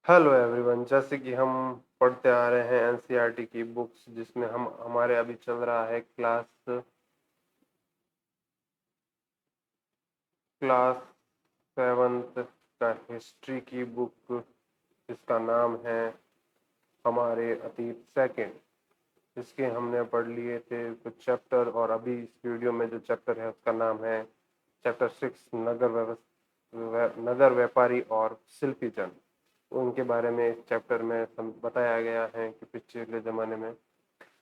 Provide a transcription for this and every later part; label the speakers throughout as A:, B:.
A: Hello everyone, जैसे कि हम पढ़ते आ रहे हैं एनसीईआरटी की बुक्स, जिसमें हम हमारे अभी चल रहा है क्लास सेवन्थ का हिस्ट्री की बुक, जिसका नाम है हमारे अतीत सेकंड। इसके हमने पढ़ लिए थे कुछ चैप्टर, और अभी इस वीडियो में जो चैप्टर है उसका नाम है चैप्टर 6, नगर व्यापारी और शिल्पी जन। उनके बारे में इस चैप्टर में बताया गया है कि पिछले ज़माने में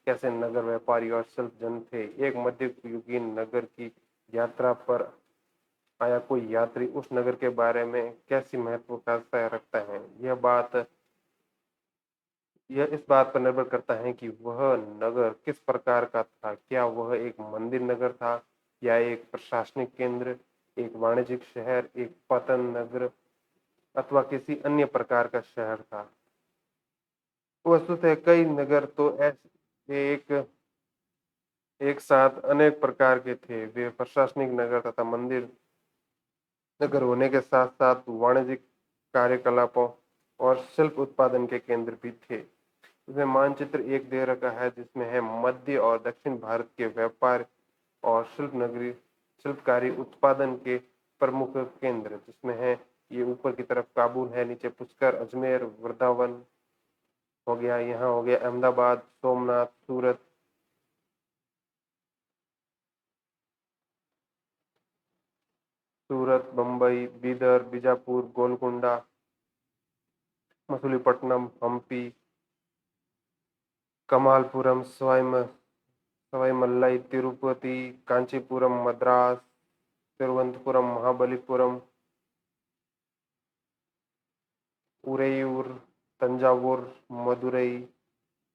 A: कैसे नगर व्यापारी और शिल्प जन थे। एक मध्ययुगीन नगर की यात्रा पर आया कोई यात्री उस नगर के बारे में कैसी महत्वाकांक्षा रखता है। यह इस बात पर निर्भर करता है कि वह नगर किस प्रकार का था। क्या वह एक मंदिर नगर था, या एक प्रशासनिक केंद्र, एक वाणिज्यिक शहर, एक पतन नगर, अथवा किसी अन्य प्रकार का शहर था। वस्तुतः कई नगर तो ऐसे एक साथ अनेक प्रकार के थे। वे प्रशासनिक नगर तथा मंदिर नगर होने के साथ साथ वाणिज्यिक कार्यकलापों और शिल्प उत्पादन के केंद्र भी थे। इसमें मानचित्र एक दे रखा है, जिसमें है मध्य और दक्षिण भारत के व्यापार और शिल्पकारी उत्पादन के प्रमुख केंद्र, जिसमें है ये ऊपर की तरफ काबुल है, नीचे पुष्कर, अजमेर, वृंदावन हो गया, यहाँ हो गया अहमदाबाद, सोमनाथ, सूरत, बम्बई, बीदर, बीजापुर, गोलकुंडा, मछलीपट्टनम, हम्पी, कमालपुरम, सवाईमल्लाई, तिरुपति, कांचीपुरम, मद्रास, तिरुवनंतपुरम, महाबलीपुरम, उरेयूर, तंजावुर, मदुरई,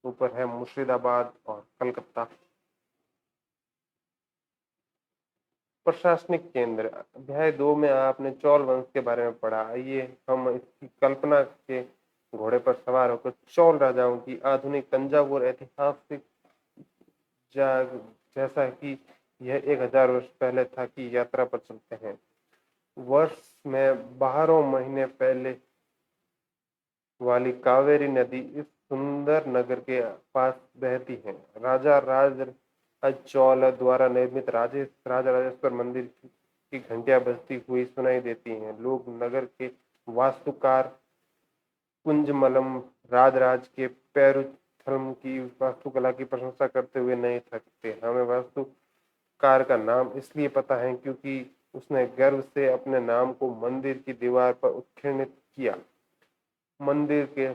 A: ऊपर है मुर्शिदाबाद और कलकत्ता। प्रशासनिक केंद्र अध्याय 2 में आपने चौल वंश के बारे में पढ़ा। आइए हम इसकी कल्पना के घोड़े पर सवार होकर चौल राजाओं की आधुनिक तंजावुर ऐतिहासिक जैसा कि यह 1000 वर्ष पहले था की यात्रा पर चलते हैं। वर्ष में 12 महीने पहले वाली कावेरी नदी इस सुंदर नगर के पास बहती है। राजा राज चौल द्वारा निर्मित राजा राजेश्वर मंदिर की घंटियां बजती हुई सुनाई देती हैं। लोग नगर के वास्तुकार कुंजमलम राजराज के पेरुथलम की वास्तुकला की प्रशंसा करते हुए नहीं थकते। हमें वास्तुकार का नाम इसलिए पता है क्योंकि उसने गर्व से अपने नाम को मंदिर की दीवार पर उत्कीर्णित किया। मंदिर के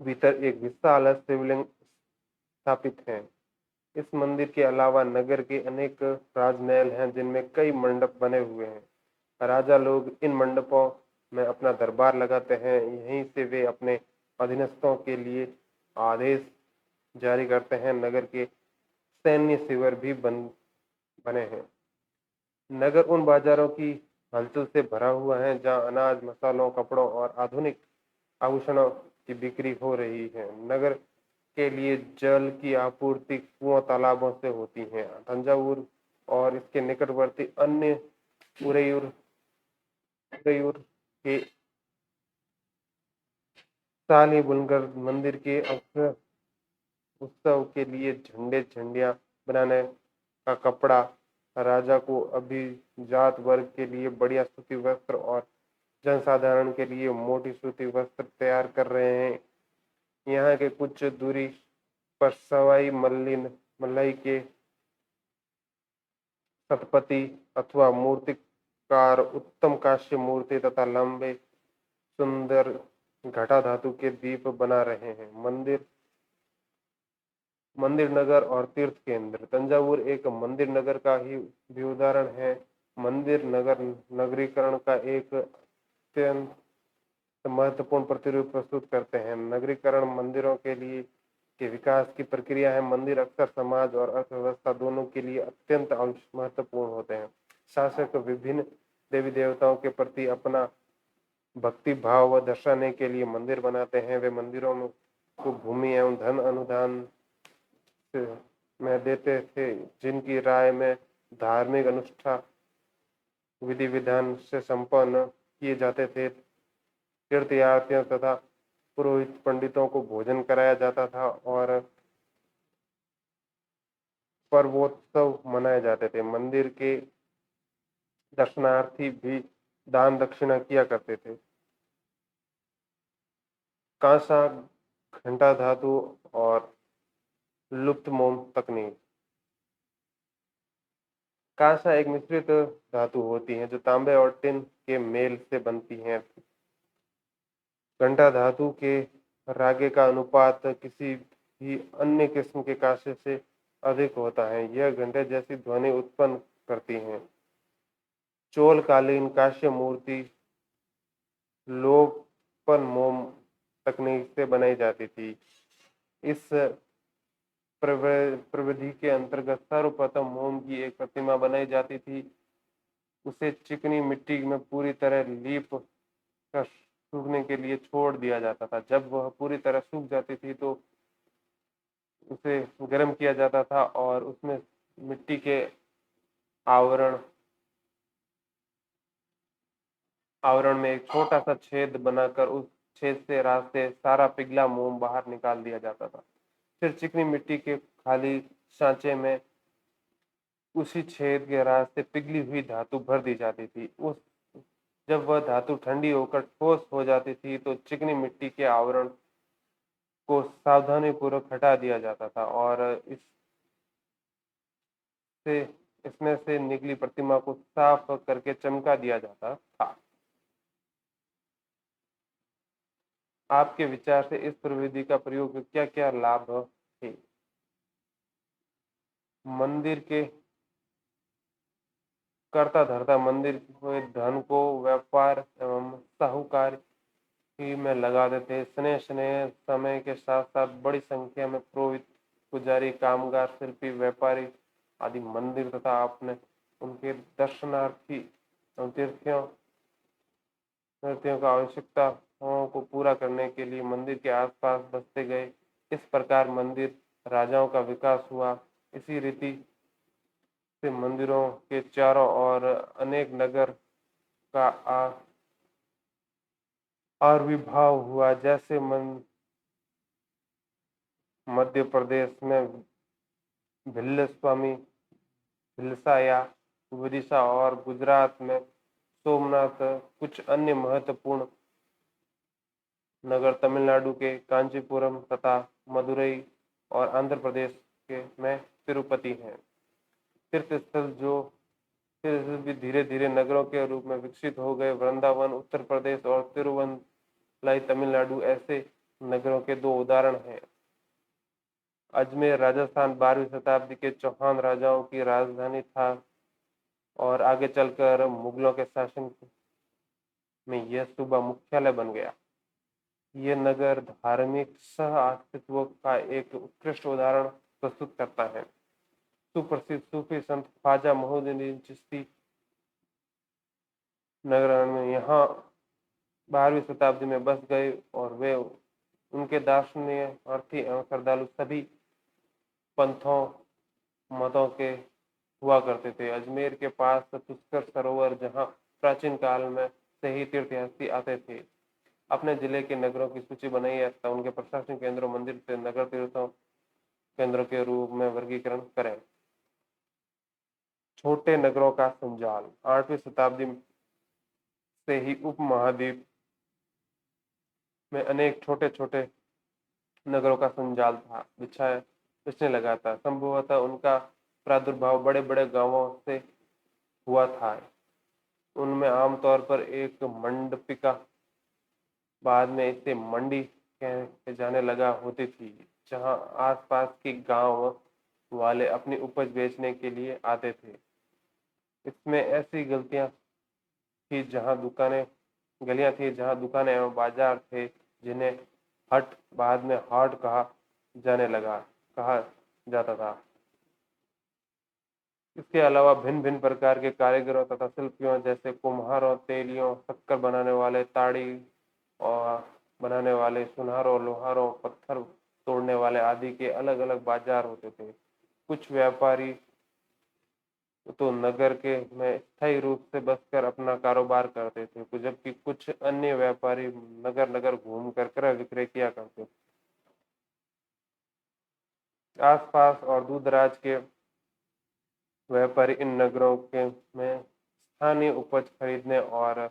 A: भीतर एक विशाल शिवलिंग स्थापित है। इस मंदिर के अलावा नगर के अनेक राजमहल हैं, जिनमें कई मंडप बने हुए हैं। राजा लोग इन मंडपों में अपना दरबार लगाते हैं। यहीं से वे अपने अधीनस्थों के लिए आदेश जारी करते हैं। नगर के सैन्य शिविर भी बने हैं। नगर उन बाजारों की हलचल से भरा हुआ है जहां अनाज, मसालों, कपड़ों और आधुनिक आभूषणों की बिक्री हो रही है। नगर के लिए जल की आपूर्ति कुओं, तालाबों से होती है। तंजावुर और इसके निकटवर्ती अन्य उरेयूर उरेयूर के साली बुनकर मंदिर के अवसर उत्सव के लिए झंडियां बनाने का कपड़ा, राजा को अभिजात वर्ग के लिए बढ़िया सूती वस्त्र और जनसाधारण के लिए मोटी सूती वस्त्र तैयार कर रहे हैं। यहाँ के कुछ दूरी पर सवाई मल्लाई के शतपति अथवा मूर्तिकार उत्तम कांस्य मूर्ति तथा लंबे सुंदर घटा धातु के दीप बना रहे हैं। मंदिर नगर और तीर्थ केंद्र तंजावुर एक मंदिर नगर का ही भी उदाहरण है। मंदिर नगर नगरीकरण का एक अत्यंत महत्वपूर्ण प्रतिरूप प्रस्तुत करते हैं। नगरीकरण मंदिरों के लिए के विकास की प्रक्रिया है। मंदिर अक्सर समाज और अर्थव्यवस्था दोनों के लिए अत्यंत महत्वपूर्ण होते हैं। शासक विभिन्न देवी देवताओं के प्रति अपना भक्ति भाव दर्शाने के लिए मंदिर बनाते हैं। वे मंदिरों को भूमि एवं धन अनुदान में देते थे, जिनकी राय में धार्मिक अनुष्ठान विधि विधान से संपन्न किए जाते थे। तीर्थयात्रियों तथा पुरोहित पंडितों को भोजन कराया जाता था और पर्वोत्सव मनाए जाते थे। मंदिर के दर्शनार्थी भी दान दक्षिणा किया करते थे। कांसा, घंटा धातु और लुप्त मोम तकनीक। कांसा एक मिश्रित धातु होती है जो तांबे और टिन के मेल से बनती है। घंटा धातु के रागे का अनुपात किसी भी अन्य किस्म के कांसे से अधिक होता है। यह घंटे जैसी ध्वनि उत्पन्न करती हैं। चोलकालीन कांस्य मूर्ति लोपन मोम तकनीक से बनाई जाती थी। इस प्रविधि के अंतर्गत सर्वप्रथम मोम की एक प्रतिमा बनाई जाती थी। उसे चिकनी मिट्टी में पूरी तरह लीप कर सूखने के लिए छोड़ दिया जाता था। जब वह पूरी तरह सूख जाती थी तो उसे गर्म किया जाता था और उसमें मिट्टी के आवरण आवरण में एक छोटा सा छेद बनाकर उस छेद से रास्ते सारा पिघला मोम बाहर निकाल दिया जाता था। फिर चिकनी मिट्टी के खाली सांचे में उसी छेद के रास्ते पिघली हुई धातु भर दी जाती थी। उस जब वह धातु ठंडी होकर ठोस हो जाती थी तो चिकनी मिट्टी के आवरण को सावधानी पूर्वक हटा दिया जाता था और इससे इसमें से निकली प्रतिमा को साफ करके चमका दिया जाता था। आपके विचार से इस प्रविधि का प्रयोग क्या क्या लाभ थे? मंदिर के कर्ता धर्ता मंदिर के धन को व्यापार एवं साहूकारी में लगा देते। स्नेह स्नेह समय के साथ साथ बड़ी संख्या में पुरोहित, पुजारी, कामगार, शिल्पी, व्यापारी आदि मंदिर तथा आपने उनके दर्शनार्थी तीर्थियों का आवश्यकताओं को पूरा करने के लिए मंदिर के आसपास बसते गए। इस प्रकार मंदिर राजाओं का विकास हुआ। इसी रीति से मंदिरों के चारों ओर अनेक नगर का आविर्भाव हुआ। जैसे मध्य प्रदेश में भिल्लस्वामी भिलसा या विदिशा और गुजरात में सोमनाथ, कुछ अन्य महत्वपूर्ण नगर तमिलनाडु के कांचीपुरम तथा मदुरई और आंध्र प्रदेश के में तिरुपति हैं। तीर्थस्थल भी धीरे धीरे नगरों के रूप में विकसित हो गए। वृंदावन उत्तर प्रदेश और तिरुवनंतपुरम तमिलनाडु ऐसे नगरों के दो उदाहरण हैं। अजमेर राजस्थान 12वीं शताब्दी के चौहान राजाओं की राजधानी था और आगे चलकर मुगलों के शासन में यह सूबा मुख्यालय बन गया। यह नगर धार्मिक सह अस्तित्व का एक उत्कृष्ट उदाहरण प्रस्तुत करता है। सुप्रसिद्ध सूफी संत ख्वाजा मोहिउद्दीन चिश्ती नगर में यहाँ 12वीं शताब्दी में बस गए और वे उनके दार्शनिक, अर्थी एवं श्रद्धालु सभी पंथों मतों के हुआ करते थे। अजमेर के पास पुष्कर सरोवर, जहाँ प्राचीन काल में से ही तीर्थयात्री आते थे। अपने जिले के नगरों की सूची बनाइए तथा उनके प्रशासनिक केंद्रों, मंदिर से नगर तीर्थों केंद्रों के रूप में वर्गीकरण करें। छोटे नगरों का संजाल। 8वीं शताब्दी से ही उपमहाद्वीप में अनेक छोटे छोटे नगरों का संजाल था बिछने लगा था। संभवतः उनका प्रादुर्भाव बड़े बड़े गांवों से हुआ था। उनमें आमतौर पर एक मंडपिका, बाद में इसे मंडी कहे जाने लगा होती थी, जहां आसपास के गांव वाले अपनी उपज बेचने के लिए आते थे। इसमें ऐसी गलियां थी जहां दुकानें एवं बाजार थे, जिन्हें हट, बाद में हाट कहा जाता था। इसके अलावा भिन्न भिन्न प्रकार के कारीगरों तथा शिल्पियों जैसे कुम्हारों, तेलियों, शक्कर बनाने वाले, ताड़ी और बनाने वाले, सुनारों, लोहारों, पत्थर तोड़ने वाले आदि के अलग अलग बाजार होते थे। कुछ व्यापारी तो नगर के में स्थायी रूप से बसकर अपना कारोबार करते थे, जबकि कुछ अन्य व्यापारी नगर नगर घूम कर क्रय विक्रय किया करते थे। आसपास और दूर दराज के व्यापारी इन नगरों के में स्थानीय उपज खरीदने और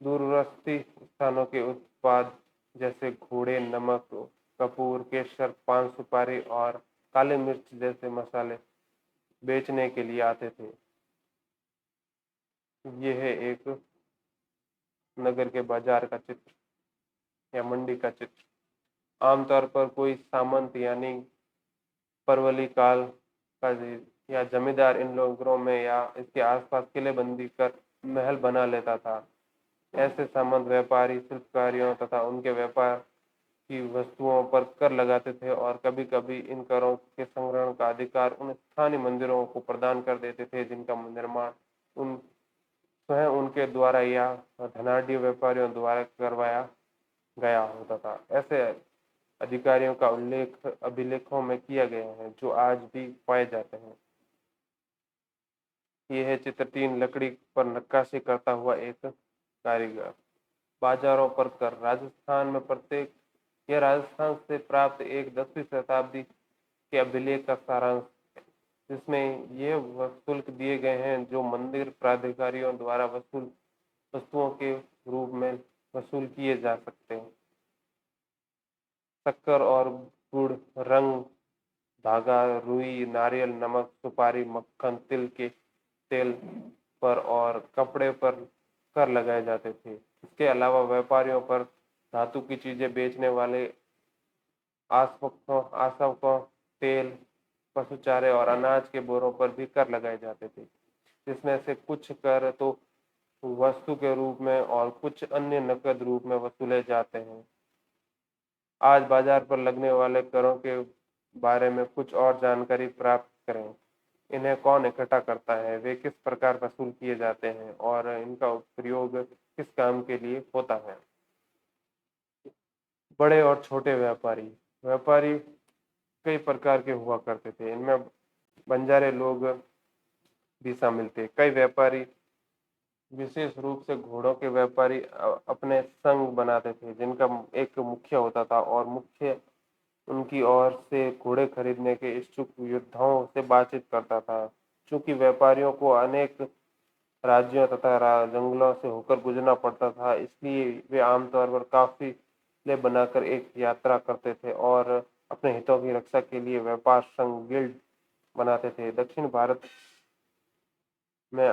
A: दूरस्थी स्थानों के उत्पाद जैसे घोड़े, नमक, कपूर, केसर, पान सुपारी और काली मिर्च जैसे मसाले बेचने के लिए आते थे। ये है एक नगर के बाजार का चित्र या मंडी का चित्र। आमतौर पर कोई सामंत यानी परवली काल का या जमींदार इन नगरों में या इसके आसपास किलेबंदी कर महल बना लेता था। ऐसे सामंत व्यापारी शिल्पकारियों तथा उनके व्यापार की वस्तुओं पर कर लगाते थे और कभी-कभी इन करों के संग्रहण का अधिकार उन स्थानीय मंदिरों को प्रदान कर देते थे जिनका निर्माण उन स्वयं उनके द्वारा या धनाढ़ व्यापारियों द्वारा करवाया गया होता था। ऐसे अधिकारियों का उल्लेख अभिलेखों में किया गया है जो आज भी पाए जाते हैं। यह चित्र 3 लकड़ी पर नक्काशी करता हुआ एक कारीगर। बाजारों पर कर राजस्थान में प्रत्येक यह राजस्थान से प्राप्त एक 10वीं शताब्दी के अभिलेख का सारांश है, जिसमें ये शुल्क दिए गए हैं जो मंदिर प्राधिकारियों द्वारा वस्तुओं के रूप में वसूल किए जा सकते हैं। शक्कर और गुड़, रंग, धागा, रुई, नारियल, नमक, सुपारी, मक्खन, तिल के तेल पर और कपड़े पर कर लगाए जाते थे। इसके अलावा व्यापारियों पर धातु की चीजें बेचने वाले आसवकों, तेल, पशु चारे और अनाज के बोरों पर भी कर लगाए जाते थे, जिसमें से कुछ कर तो वस्तु के रूप में और कुछ अन्य नकद रूप में वसूले जाते हैं। आज बाजार पर लगने वाले करों के बारे में कुछ और जानकारी प्राप्त करें। इन्हें कौन इकट्ठा करता है, वे किस प्रकार वसूल किए जाते हैं और इनका प्रयोग किस काम के लिए होता है। बड़े और छोटे व्यापारी व्यापारी कई प्रकार के हुआ करते थे। इनमें बंजारे लोग भी शामिल थे। कई व्यापारी विशेष रूप से घोड़ों के व्यापारी अपने संघ बनाते थे जिनका एक मुखिया होता था और मुख्य उनकी ओर से घोड़े खरीदने के इच्छुक योद्धाओं से बातचीत करता था। चूंकि व्यापारियों को अनेक राज्यों तथा जंगलों से होकर गुजरना पड़ता था, इसलिए वे आमतौर पर काफिले बनाकर एक यात्रा करते थे और अपने हितों की रक्षा के लिए व्यापार संघ गिल्ड बनाते थे। दक्षिण भारत में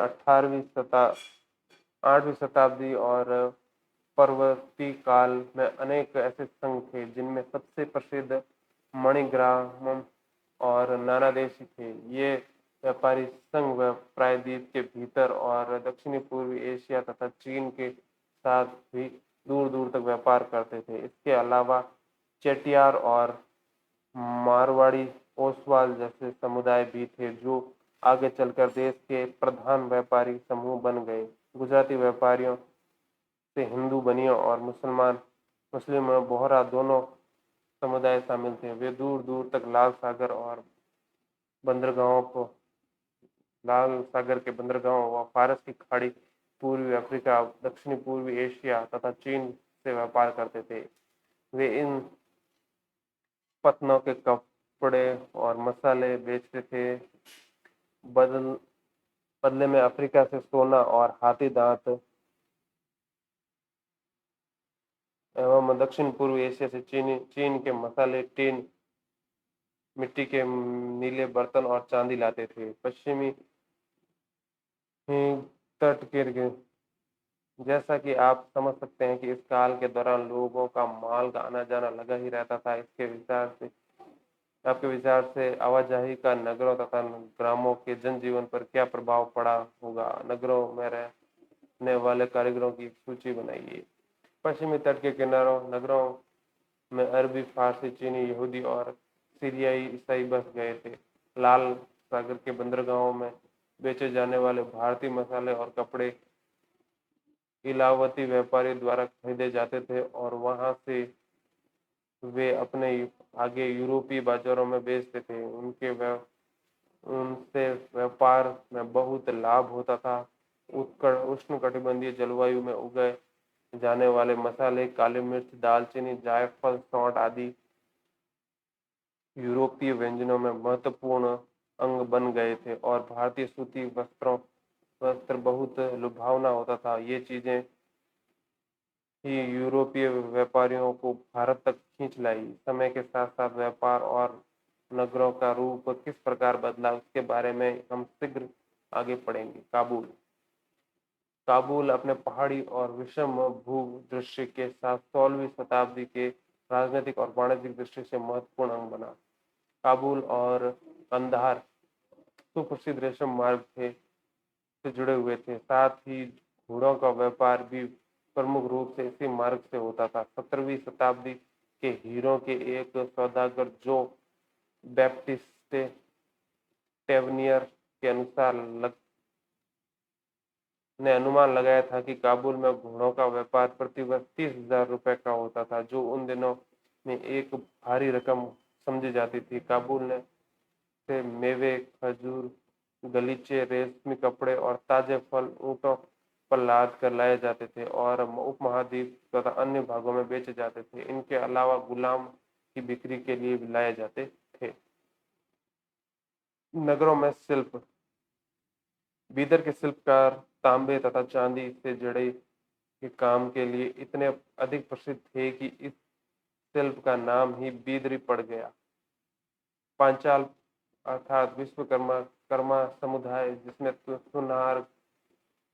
A: 8वीं शताब्दी और परवर्ती काल में अनेक ऐसे संघ थे जिनमें सबसे प्रसिद्ध मणिग्रामम और नानादेशी थे। ये व्यापारी संघ प्रायद्वीप के भीतर और दक्षिणी पूर्वी एशिया तथा चीन के साथ भी दूर दूर तक व्यापार करते थे। इसके अलावा चेटियार और मारवाड़ी ओसवाल जैसे समुदाय भी थे जो आगे चलकर देश के प्रधान व्यापारी समूह बन गए। गुजराती व्यापारियों से हिंदू बनियों और मुस्लिम बोहरा दोनों समुदाय शामिल थे। वे दूर दूर तक लाल सागर के बंदरगाहों व फारस की खाड़ी, पूर्वी अफ्रीका, दक्षिणी पूर्वी एशिया तथा चीन से व्यापार करते थे। वे इन पत्तनों के कपड़े और मसाले बेचते थे। बदल बदले में अफ्रीका से सोना और हाथी दांत एवं दक्षिण पूर्व एशिया से चीन के मसाले, टिन, मिट्टी के नीले बर्तन और चांदी लाते थे। पश्चिमी तट के जैसा कि आप समझ सकते हैं कि इस काल के दौरान लोगों का माल का आना जाना लगा ही रहता था। आपके विचार से आवाजाही का नगरों तथा ग्रामों के जनजीवन पर क्या प्रभाव पड़ा होगा? नगरों में रहने वाले कारीगरों की एक सूची बनाइए। पश्चिमी तट के किनारों नगरों में अरबी, फारसी, चीनी, यहूदी और सीरियाई ईसाई बस गए थे। लाल सागर के बंदरगाहों में बेचे जाने वाले भारतीय मसाले और कपड़े इलावती व्यापारी द्वारा खरीदे जाते थे और वहां से वे अपने आगे यूरोपीय बाजारों में बेचते थे। उनके उनसे व्यापार में बहुत लाभ होता था। उष्णकटिबंधीय जलवायु में उगाए जाने वाले मसाले, काली मिर्च, दालचीनी, जायफल, सौंठ आदि यूरोपीय व्यंजनों में महत्वपूर्ण अंग बन गए थे और भारतीय सूती वस्त्र बहुत लुभावना होता था। ये चीजें ही यूरोपीय व्यापारियों को भारत तक खींच लाई। समय के साथ साथ व्यापार और नगरों का रूप किस प्रकार बदला, उसके बारे में हम शीघ्र आगे पढ़ेंगे। काबुल काबुल अपने पहाड़ी और विषम भूदृश्य के साथ 16वीं शताब्दी के राजनीतिक और वाणिज्यिक दृष्टि से महत्वपूर्ण अंग बना। काबुल और कंधार सुप्रसिद्ध रेशम मार्ग से जुड़े हुए थे। साथ ही घोड़ों का व्यापार भी प्रमुख रूप से इसी मार्ग से होता था। 17वीं शताब्दी के हीरों के एक सौदागर जो बैप्टिस्टे टेवनियर के अनुसार ने अनुमान लगाया था कि काबुल में घोड़ों का व्यापार प्रति वर्ष 30,000 रुपए का होता था, जो उन दिनों में एक भारी रकम समझी जाती थी। काबुल ने से मेवे, खजूर, गलीचे, रेशमी कपड़े और ताजे फल ऊँटों पर लाद कर लाए जाते थे और उपमहाद्वीप तथा अन्य भागों में बेचे जाते थे। इनके अलावा गुलाम की बिक्री के लिए भी लाए जाते थे। नगरों में शिल्प बीदर के शिल्पकार तांबे तथा चांदी से जड़े के काम के लिए इतने अधिक प्रसिद्ध थे कि इस शिल्प का नाम ही बीदरी पड़ गया। पांचाल अर्थात विश्वकर्मा कर्मा समुदाय, जिसमें सुनार,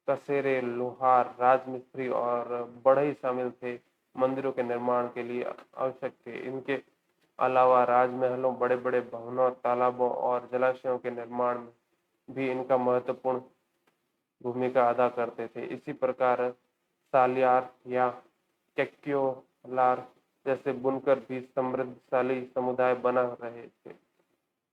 A: कसेरे, लोहार, राजमिस्त्री और बढ़ई शामिल थे, मंदिरों के निर्माण के लिए आवश्यक थे। इनके अलावा राजमहलों, बड़े बड़े भवनों, तालाबों और जलाशयों के निर्माण में भी इनका महत्वपूर्ण भूमिका अदा करते थे। इसी प्रकार सालियार या कैक्योलार जैसे बुनकर भी समृद्धशाली समुदाय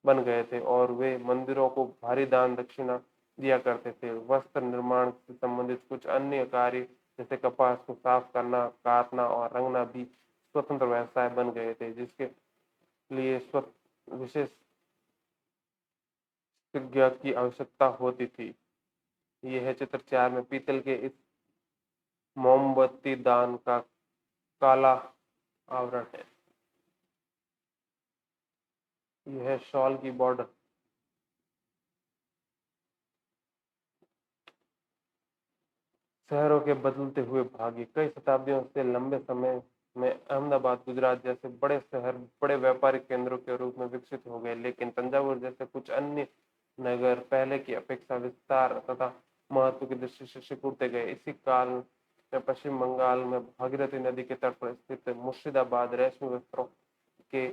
A: बन गए थे और वे मंदिरों को भारी दान दक्षिणा दिया करते थे। वस्त्र निर्माण से संबंधित कुछ अन्य कार्य जैसे कपास को साफ करना, काटना और रंगना भी स्वतंत्र व्यवसाय बन गए थे, जिसके लिए विशेष विज्ञ की आवश्यकता होती थी। यह है चित्र 4 में पीतल के इस मोमबत्ती दान का काला आवरण है। यह है शॉल की बॉर्डर। शहरों के बदलते हुए भाग्य कई शताब्दियों से लंबे समय में अहमदाबाद, गुजरात जैसे बड़े शहर बड़े व्यापारिक केंद्रों के रूप में विकसित हो गए, लेकिन तंजावुर जैसे कुछ अन्य नगर पहले की अपेक्षा विस्तार तथा महत्व की दृष्टि से सिकुड़ते गए। इसी काल में पश्चिम बंगाल में भागीरथी नदी के तट पर स्थित मुर्शिदाबाद रेशमी वस्त्रों के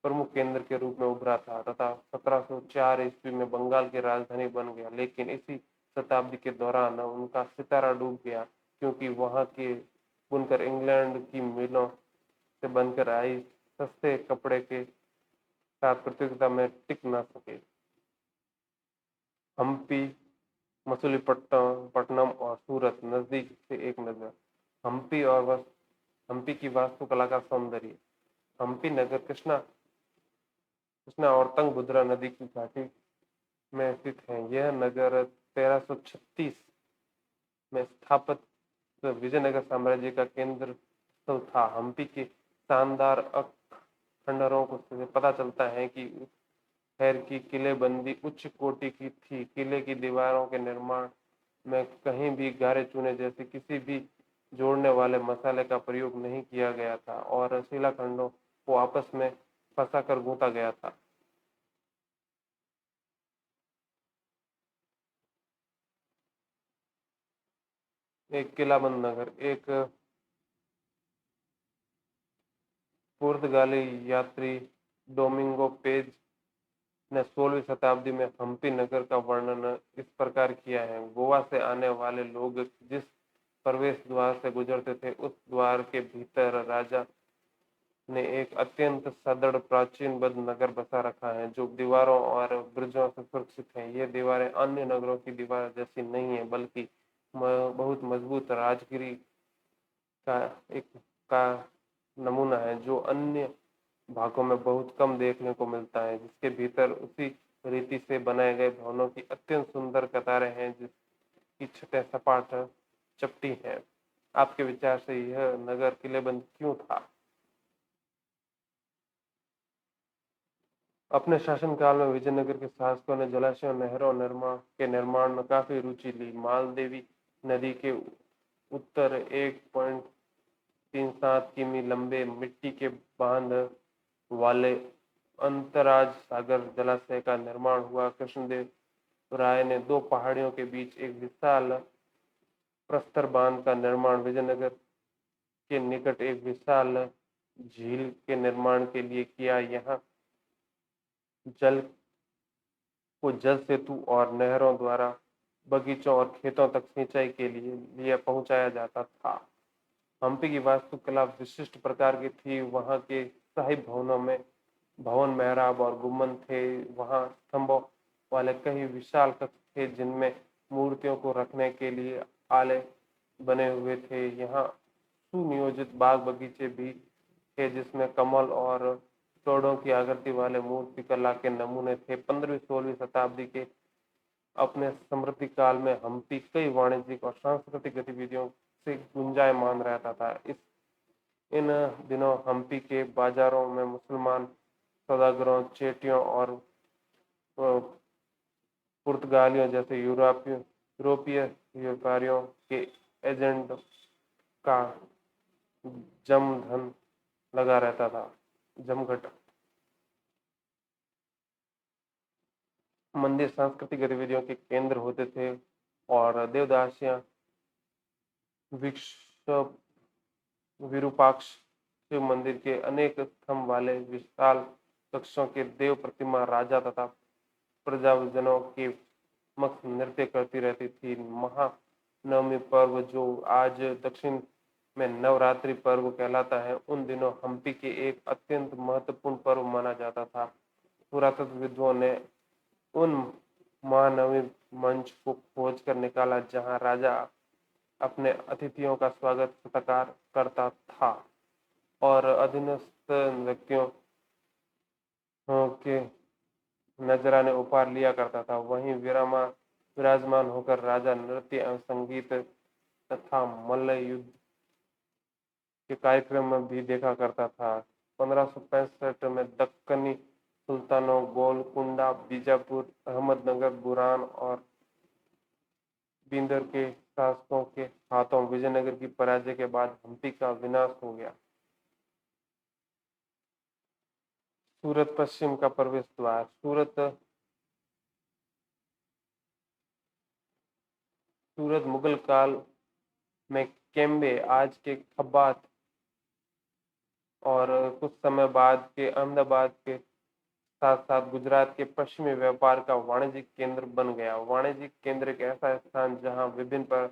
A: प्रमुख केंद्र के रूप में उभरा था तथा 1704 ईस्वी में बंगाल की राजधानी बन गया। लेकिन इसी शताब्दी के दौरान उनका सितारा डूब गया, क्योंकि वहां के बुनकर इंग्लैंड की मिलों से बनकर आई सस्ते कपड़े के साथ प्रतियोगिता में टिक न सके। हम्पी, मछलीपट्टनम और सूरत नजदीक से एक नजर। हम्पी की वास्तुकला का सौंदर्य। हम्पी नगर कृष्णा और तुंगभद्रा नदी की घाटी में स्थित है। यह नगर 1336 में स्थापित विजयनगर साम्राज्य का केंद्र स्थल था। हम्पी के शानदार खंडरों को से पता चलता है कि खैर की किलेबंदी उच्च कोटि की थी। किले की दीवारों के निर्माण में कहीं भी गारे चूने जैसे किसी भी जोड़ने वाले मसाले का प्रयोग नहीं किया गया था और शिलाखंडों को आपस में फंसाकर गूंथा गया था। एक किलाबंद नगर। एक पुर्तगाली यात्री डोमिंगो पेज ने 16वीं शताब्दी में हम्पी नगर का वर्णन इस प्रकार किया है। गोवा से आने वाले लोग जिस प्रवेश द्वार से गुजरते थे, उस द्वार के भीतर राजा ने एक अत्यंत सदृढ़ प्राचीनबद्ध नगर बसा रखा है, जो दीवारों और ब्रिजों से सुरक्षित है। ये दीवारें अन्य नगरों की दीवार जैसी नहीं है, बल्कि बहुत मजबूत राजगिरी का एक का नमूना है, जो अन्य भागों में बहुत कम देखने को मिलता है, जिसके भीतर उसी रीति से बनाए गए भवनों की अत्यंत सुंदर कतारें हैं जिसकी छतें सपाट चपटी हैं। आपके विचार से यह नगर किलेबंद क्यों था? अपने शासनकाल में विजयनगर के शासकों ने जलाशयों, नहरों के निर्माण में काफी रुचि ली। मालदेवी नदी के उत्तर 1.37 किमी लंबे मिट्टी के बांध वाले अंतराज सागर जलाशय का निर्माण हुआ। कृष्णदेव राय ने दो पहाड़ियों के बीच एक विशाल प्रस्तर बांध का निर्माण विजयनगर के निकट एक विशाल झील के निर्माण के लिए किया। यहाँ जल को जल सेतु और नहरों द्वारा बगीचों और खेतों तक सिंचाई के लिए पहुंचाया जाता था। हम्पी की वास्तुकला विशिष्ट प्रकार की थी। वहां के शाही भवनों में भवन, मेहराब और गुम्बद थे। वहां स्तंभों वाले कई विशाल कक्ष थे जिनमें मूर्तियों को रखने के लिए आले बने हुए थे। यहाँ सुनियोजित बाग बगीचे भी थे जिसमें कमल और पेड़ों की आकृति वाले मूर्ति कला के नमूने थे। 15वीं-16वीं शताब्दी के अपने समृद्धि काल में हम्पी कई वाणिज्यिक और सांस्कृतिक गतिविधियों से गुंजायमान रहता था। इन दिनों हम्पी के बाजारों में मुसलमान सौदागरों, चेटियों और पुर्तगालियों जैसे यूरोपीय व्यापारियों के एजेंट का जमघट लगा रहता था। मंदिर सांस्कृतिक गतिविधियों के केंद्र होते थे और देवदासियां, विरूपाक्ष शिव मंदिर के अनेक स्तंभ वाले विशाल कक्षों के देव प्रतिमा राजा तथा प्रजाजनों के समक्ष नृत्य करती रहती थी। महानवमी पर्व, जो आज दक्षिण में नवरात्रि पर्व कहलाता है, उन दिनों हम्पी के एक अत्यंत महत्वपूर्ण पर्व माना जाता था। पुरातत्वविदों ने उन महानवमी मंच को खोज कर निकाला जहां राजा अपने अतिथियों का स्वागत सत्कार करता था और अधीनस्थ व्यक्तियों के नजराने उपहार लिया करता था। वहीं विराजमान होकर राजा नृत्य एवं संगीत तथा मल्ल युद्ध के कार्यक्रम में भी देखा करता था। 1565 में दक्कनी सुल्तानों गोलकुंडा, बीजापुर, अहमदनगर, बुरान और बीदर के शासकों के हाथों विजयनगर की पराजय के बाद हम्पी का विनाश हो गया। सूरत पश्चिम का प्रवेश द्वार। सूरत मुगल काल में केम्बे, आज के खब्बात और कुछ समय बाद के अहमदाबाद के साथ साथ गुजरात के पश्चिमी व्यापार का वाणिज्यिक केंद्र बन गया। वाणिज्यिक केंद्र एक ऐसा स्थान जहां विभिन्न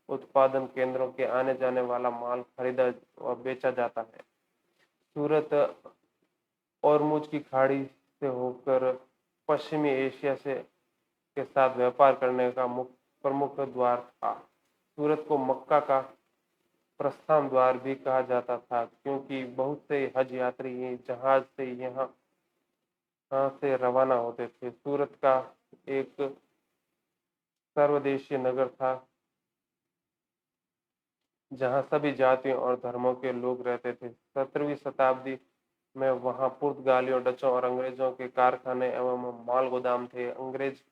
A: उत्पादन केंद्रों के आने जाने वाला माल खरीदा और बेचा जाता है। सूरत औरमुज की खाड़ी से होकर पश्चिमी एशिया से के साथ व्यापार करने का प्रमुख द्वार था। सूरत को मक्का का प्रस्थान द्वार भी कहा जाता था क्योंकि बहुत से हज यात्री जहाज से यहाँ से रवाना होते थे। सूरत का एक सर्वदेशीय नगर था जहां सभी जातियों और धर्मों के लोग रहते थे। 17वीं शताब्दी में वहां पुर्तगालियों, डचों और अंग्रेजों के कारखाने एवं माल गोदाम थे। अंग्रेज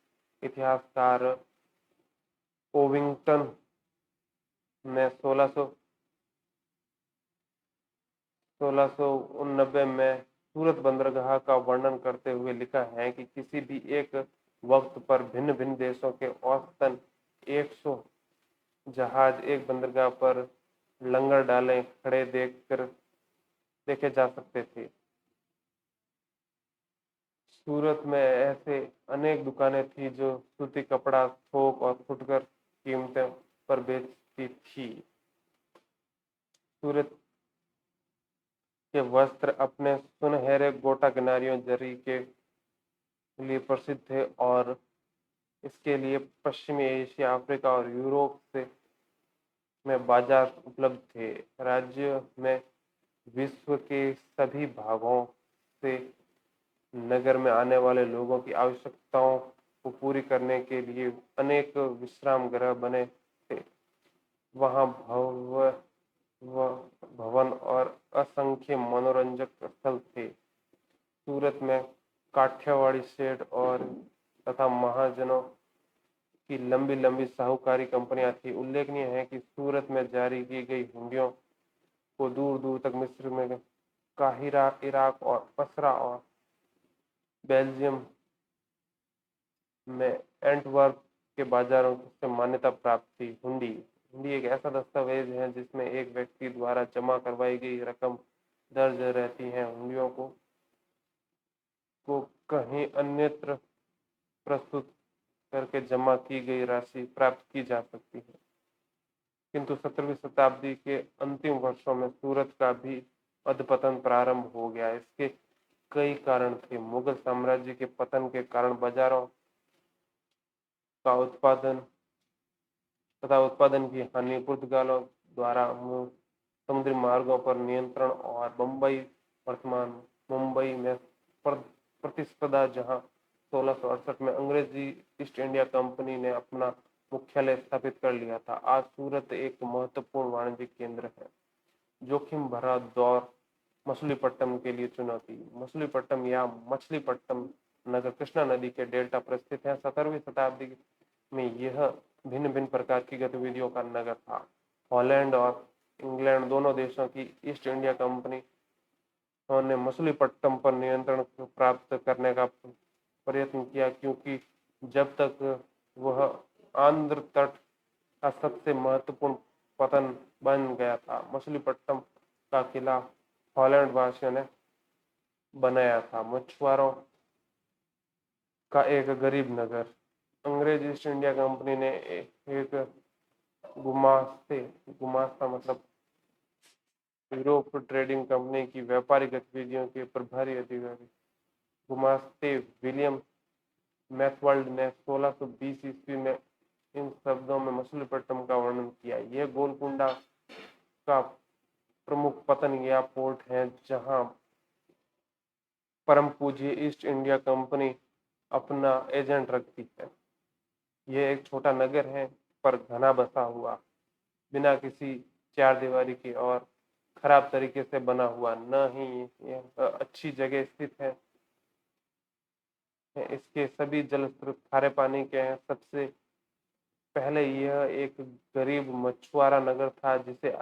A: इतिहासकार ओविंगटन ने 1690 में सूरत बंदरगाह का वर्णन करते हुए लिखा है कि किसी भी एक वक्त पर भिन्न भिन्न देशों के औसतन 100 जहाज एक बंदरगाह पर लंगर डाले खड़े देखे जा सकते थे। सूरत में ऐसे अनेक दुकानें थी जो सूती कपड़ा, थोक और फुटकर कीमतों पर बेचती थी। सूरत के वस्त्र अपने सुनहरे गोटा किनारियों जरी के लिए प्रसिद्ध थे और इसके लिए पश्चिमी एशिया, अफ्रीका और यूरोप में बाजार उपलब्ध थे। राज्य में विश्व के सभी भागों से नगर में आने वाले लोगों की आवश्यकताओं को पूरी करने के लिए अनेक विश्राम गृह बने थे। वहाँ भवन और असंख्य मनोरंजक स्थल थे। सूरत में काठियावाड़ी सेठ और तथा महाजनों की लंबी लंबी साहूकारी कंपनियां थी। उल्लेखनीय है कि सूरत में जारी की गई हुंडियों को दूर दूर तक मिस्र में, काहिरा, इराक और बसरा और बेल्जियम में एंटवर्प के बाजारों से मान्यता प्राप्त थी। हुंडी हुंडी एक ऐसा दस्तावेज है जिसमें एक व्यक्ति द्वारा जमा करवाई गई रकम दर्ज रहती है। हुंडियों को कहीं अन्यत्र प्रस्तुत करके जमा की गई राशि प्राप्त की जा सकती है, किंतु 17वीं शताब्दी के अंतिम वर्षों में सूरत का भी अधपतन प्रारंभ हो गया। इसके कई कारण थे। मुगल साम्राज्य के पतन के कारण बाजारों का उत्पादन की हानि, पुर्तगालों द्वारा समुद्री मार्गों पर नियंत्रण और वर्तमान मुंबई में प्रतिस्पर्धा, जहां 1668 में अंग्रेजी ईस्ट इंडिया कंपनी ने अपना मुख्यालय स्थापित कर लिया था। आज सूरत एक महत्वपूर्ण वाणिज्यिक केंद्र है। जोखिम भरा दौर मछलीपट्टनम के लिए चुनौती। मछलीपट्टनम या मछलीपट्टनम नगर कृष्णा नदी के डेल्टा पर स्थित है। 17वीं शताब्दी में यह भिन्न भिन्न प्रकार की गतिविधियों का नगर था। हॉलैंड और इंग्लैंड दोनों देशों की ईस्ट इंडिया कंपनी ने मछलीपट्टनम पर नियंत्रण प्राप्त करने का प्रयत्न किया, क्योंकि जब तक वह आंध्र तट का सबसे महत्वपूर्ण पतन बन गया था। मछलीपट्टनम का किला हॉलैंड वासियों ने बनाया था। मछुआरों का एक गरीब नगर। अंग्रेज ईस्ट इंडिया कंपनी ने एक गुमास्ता मतलब यूरोप ट्रेडिंग कंपनी की व्यापारिक गतिविधियों के प्रभारी अधिकारी गुमास्ते विलियम मैकवर्ल्ड ने 1620 ईस्वी में इन शब्दों में मछलीपट्टनम का वर्णन किया। यह गोलकुंडा का प्रमुख पतन या पोर्ट है, जहां परम पूज्य ईस्ट इंडिया कंपनी अपना एजेंट रखती है। यह एक छोटा नगर है, पर घना बसा हुआ, बिना किसी चार दीवारी के और खराब तरीके से बना हुआ न ही यह अच्छी जगह स्थित है। इसके सभी जल स्रोत खारे पानी के हैं। सबसे पहले यह एक गरीब मछुआरा नगर था, जिसे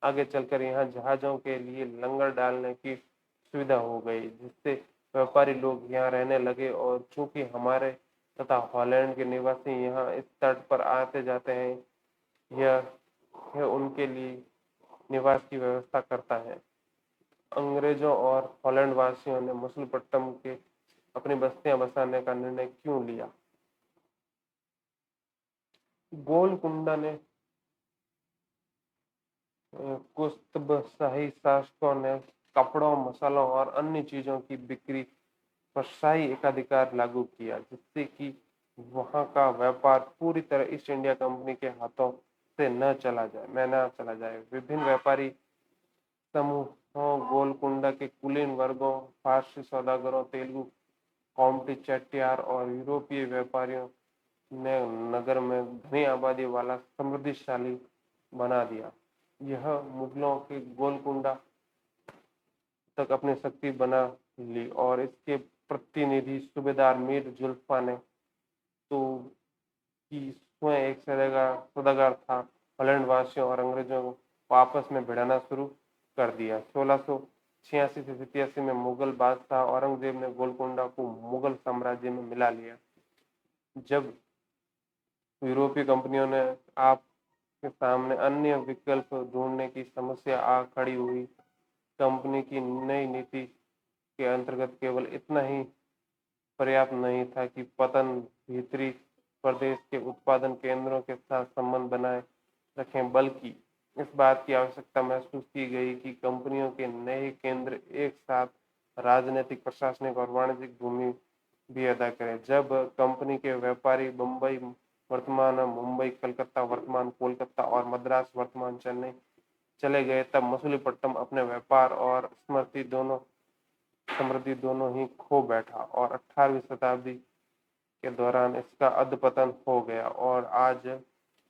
A: आगे चलकर यहाँ जहाजों के लिए लंगर डालने की सुविधा हो गई, जिससे व्यापारी लोग यहाँ रहने लगे। और चूंकि हमारे तथा हॉलैंड के निवासी यहाँ इस तट पर आते जाते हैं, यह उनके लिए निवास की व्यवस्था करता है। अंग्रेजों और हॉलैंड वासियों ने मछलीपट्टनम के अपनी बस्तियां बसाने का निर्णय क्यों लिया? गोलकुंडा ने कुस्तबशाही शासकों ने कपड़ों, मसालों और अन्य चीजों की बिक्री पर शाही एकाधिकार लागू किया, जिससे कि वहां का व्यापार पूरी तरह ईस्ट इंडिया कंपनी के हाथों से न चला जाए। विभिन्न व्यापारी समूहों, गोलकुंडा के कुलीन वर्गों, फारसी सौदागरों, तेलुगु काउंटी चेट्टियार और यूरोपीय व्यापारियों ने नगर में घनी आबादी वाला समृद्धिशाली बना दिया। यह मुगलों के गोलकुंडा तक अपनी शक्ति बना ली, और इसके प्रतिनिधि सूबेदार मीर जुल्फा ने तो कि स्वयं एक सौदागर था, हॉलैंड वासियों और अंग्रेजों को आपस में भिड़ाना शुरू कर दिया। 1686 से 87 में मुगल बादशाह औरंगजेब ने गोलकुंडा को मुगल साम्राज्य में मिला लिया। जब यूरोपीय कंपनियों ने आप के सामने अन्य विकल्प ढूंढने की समस्या आ खड़ी हुई, कंपनी की नई नीति के अंतर्गत केवल इतना ही पर्याप्त नहीं था कि पतन भीतरी प्रदेश के उत्पादन केंद्रों के साथ संबंध बनाए रखें, बल्कि इस बात की आवश्यकता महसूस की गई कि कंपनियों के नए केंद्र एक साथ राजनीतिक, प्रशासनिक और वाणिज्यिक भूमि भी अदा करें। जब कंपनी के व्यापारी बम्बई वर्तमान मुंबई, कलकत्ता वर्तमान कोलकाता और मद्रास वर्तमान चेन्नई चले गए, तब मछलीपट्टनम अपने व्यापार और स्मृति दोनों समृद्धि दोनों ही खो बैठा और 18वीं शताब्दी के दौरान इसका अधपतन हो गया और आज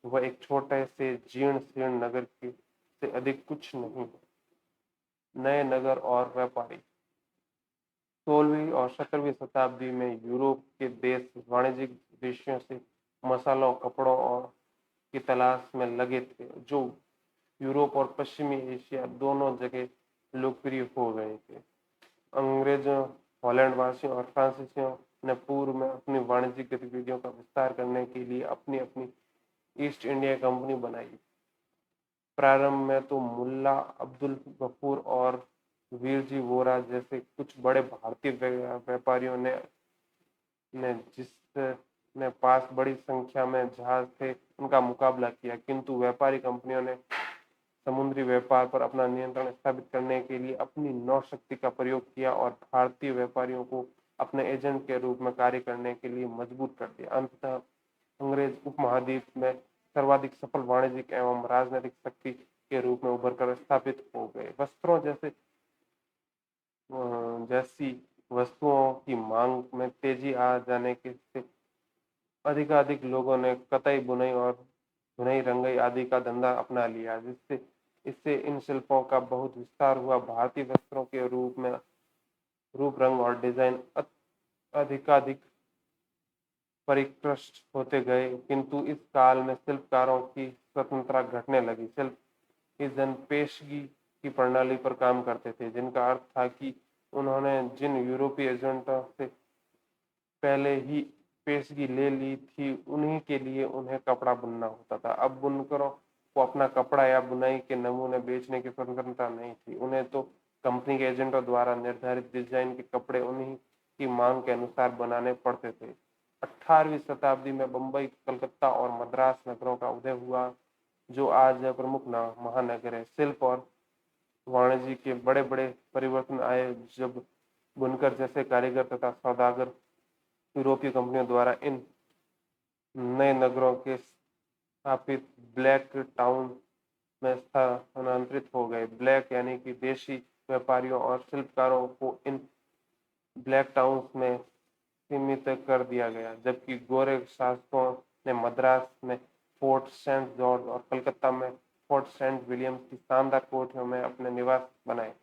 A: वह एक छोटे से जीर्ण शीर्ण नगर की से अधिक कुछ नहीं है। नए नगर और व्यापारी 16वीं और 17वीं शताब्दी में यूरोप के देश वाणिज्यिक उद्देश्यों से मसालों, कपड़ों और की तलाश में लगे थे, जो यूरोप और पश्चिमी एशिया दोनों जगह लोकप्रिय हो गए थे। अंग्रेजों, हॉलैंड वासियों और फ्रांसीसियों ने पूर्व में अपनी वाणिज्यिक गतिविधियों का विस्तार करने के लिए अपनी अपनी ईस्ट इंडिया कंपनी बनाई। प्रारंभ में तो मुल्ला अब्दुल गफूर और वीरजी वोरा जैसे कुछ बड़े भारतीय व्यापारियों ने जिसने पास बड़ी संख्या में जहाज थे उनका मुकाबला किया, किंतु व्यापारी कंपनियों ने समुद्री व्यापार पर अपना नियंत्रण स्थापित करने के लिए अपनी नौशक्ति का प्रयोग किया और भारतीय व्यापारियों को अपने एजेंट के रूप में कार्य करने के लिए मजबूर कर दिया। अंततः अंग्रेज उपमहाद्वीप में सर्वाधिक सफल वाणिज्यिक एवं राजनीतिक शक्ति के रूप में उभर कर स्थापित हो गए। वस्त्रों जैसी वस्तुओं की मांग में तेजी आ जाने के से अधिकाधिक लोगों ने कताई बुनाई और धुनाई रंगाई आदि का धंधा अपना लिया, जिससे इससे इन शिल्पों का बहुत विस्तार हुआ। भारतीय वस्त्रों के रूप रंग और डिजाइन अधिकाधिक परिष्कृत होते गए, किंतु इस काल में शिल्पकारों की स्वतंत्रता घटने लगी। शिल्प के जन पेशगी की प्रणाली पर काम करते थे, जिनका अर्थ था कि उन्होंने जिन यूरोपीय एजेंटों से पहले ही पेशगी ले ली थी, उन्हीं के लिए उन्हें कपड़ा बुनना होता था। अब बुनकरों को अपना कपड़ा या बुनाई के नमूने बेचने की स्वतंत्रता नहीं थी। उन्हें तो कंपनी के एजेंटों द्वारा निर्धारित डिजाइन के कपड़े उन्हीं की मांग के अनुसार बनाने पड़ते थे। 18वीं शताब्दी में बंबई, कलकत्ता और मद्रास नगरों का उदय हुआ, जो आज प्रमुख महानगर है। शिल्प और वाणिज्य के बड़े बड़े परिवर्तन आए जब बुनकर जैसे कारीगर तथा सौदागर यूरोपीय कंपनियों द्वारा इन नए नगरों के स्थापित ब्लैक टाउन में स्थानांतरित हो गए। ब्लैक यानी कि देशी व्यापारियों और शिल्पकारों को इन ब्लैक टाउन्स में सीमित कर दिया गया, जबकि गोरे शासकों ने मद्रास में फोर्ट सेंट जॉर्ज और कलकत्ता में फोर्ट सेंट विलियम्स की शानदार कोठरियों में अपने निवास बनाए।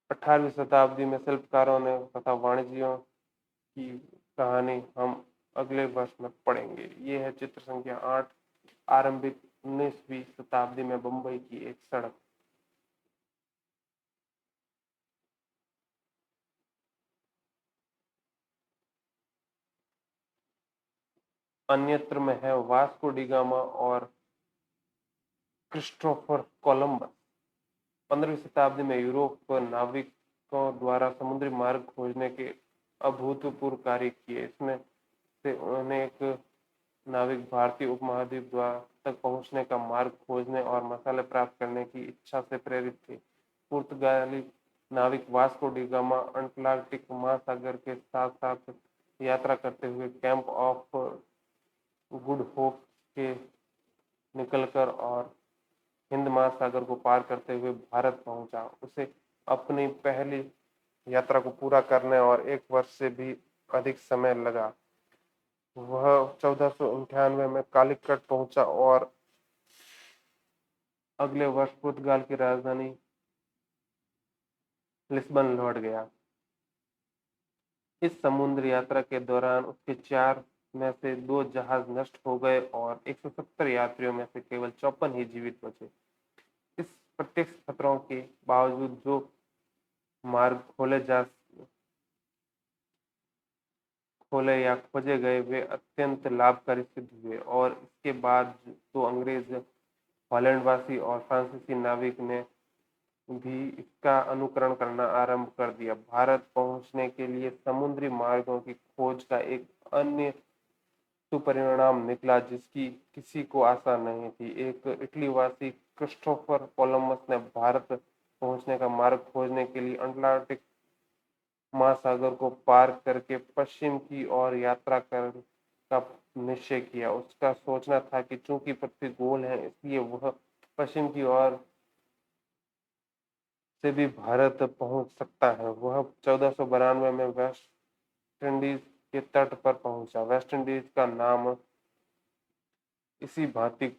A: 18वीं शताब्दी में शिल्पकारों ने तथा वाणिज्यों की कहानी हम अगले वर्ष में पढ़ेंगे। ये है चित्र संख्या 8, आरंभिक 19वीं शताब्दी में बंबई की एक सड़क। अन्यत्र में है वास्को डी गामा और क्रिस्टोफर कोलंबस। 15वीं शताब्दी में यूरोप पर नाविकों द्वारा समुद्री मार्ग खोजने के अभूतपूर्व कार्य किए। इसमें से अनेक नाविक भारतीय उपमहाद्वीप द्वारा तक पहुंचने का मार्ग खोजने और मसाले प्राप्त करने की इच्छा से प्रेरित थे। पुर्तगाली नाविक वास्को डी गामा अटलांटिक महासागर के साथ साथ यात्रा करते हुए कैंप ऑफ गुड होप के निकलकर और हिंद महासागर को पार करते हुए भारत पहुंचा। उसे अपनी पहली यात्रा को पूरा करने और 1 वर्ष से भी अधिक समय लगा। वह 1498 में कालीकट पहुंचा और अगले वर्ष पुर्तगाल की राजधानी लिस्बन लौट गया। इस समुद्र यात्रा के दौरान उसके 4 में से 2 जहाज नष्ट हो गए और 170 यात्रियों में से केवल 54 ही जीवित बचे। इस प्रत्यक्ष खतरों के बावजूद जो मार्ग खोले या खोजे गए वे अत्यंत लाभकारी सिद्ध हुए और इसके बाद तो अंग्रेज, हॉलैंडवासी और फ्रांसीसी नाविक ने भी इसका अनुकरण करना आरंभ कर दिया। भारत पहुंचने के लिए समुद्री मार्गों की खोज का एक अन्य सुपरिणाम निकला जिसकी किसी को आशा नहीं थी। एक इटलीवासी क्रिस्टोफर कोलंबस ने भारत पहुंचने का मार्ग खोजने के लिए अटलांटिक महासागर को पार करके पश्चिम की ओर यात्रा करने का निश्चय किया। उसका सोचना था कि चूंकि पृथ्वी गोल है, इसलिए वह पश्चिम की ओर से भी भारत पहुंच सकता है। वह 1492 में वेस्ट इंडीज के तट पर पहुंचा। वेस्ट इंडीज का नाम इसी भ्रांति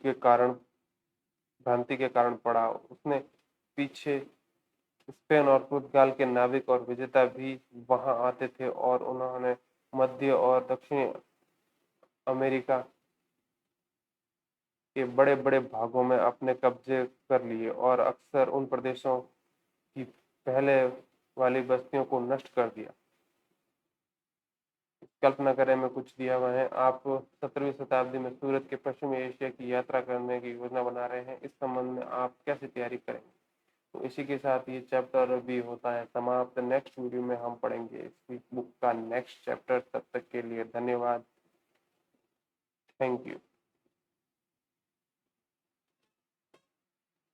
A: के कारण पड़ा। उसने पीछे स्पेन और पुर्तगाल के नाविक और विजेता भी वहां आते थे और उन्होंने मध्य और दक्षिण अमेरिका के बड़े बड़े भागों में अपने कब्जे कर लिए और अक्सर उन प्रदेशों की पहले वाली बस्तियों को नष्ट कर दिया। कल्पना करें में कुछ दिया हुआ है। आप 17वीं शताब्दी में सूरत के पश्चिमी एशिया की यात्रा करने की योजना बना रहे हैं। इस संबंध में आप कैसे तैयारी करेंगे? तो इसी के साथ ये चैप्टर भी होता है समाप्त। नेक्स्ट वीडियो में हम पढ़ेंगे इस बुक का नेक्स्ट चैप्टर। तब तक के लिए धन्यवाद। Thank you.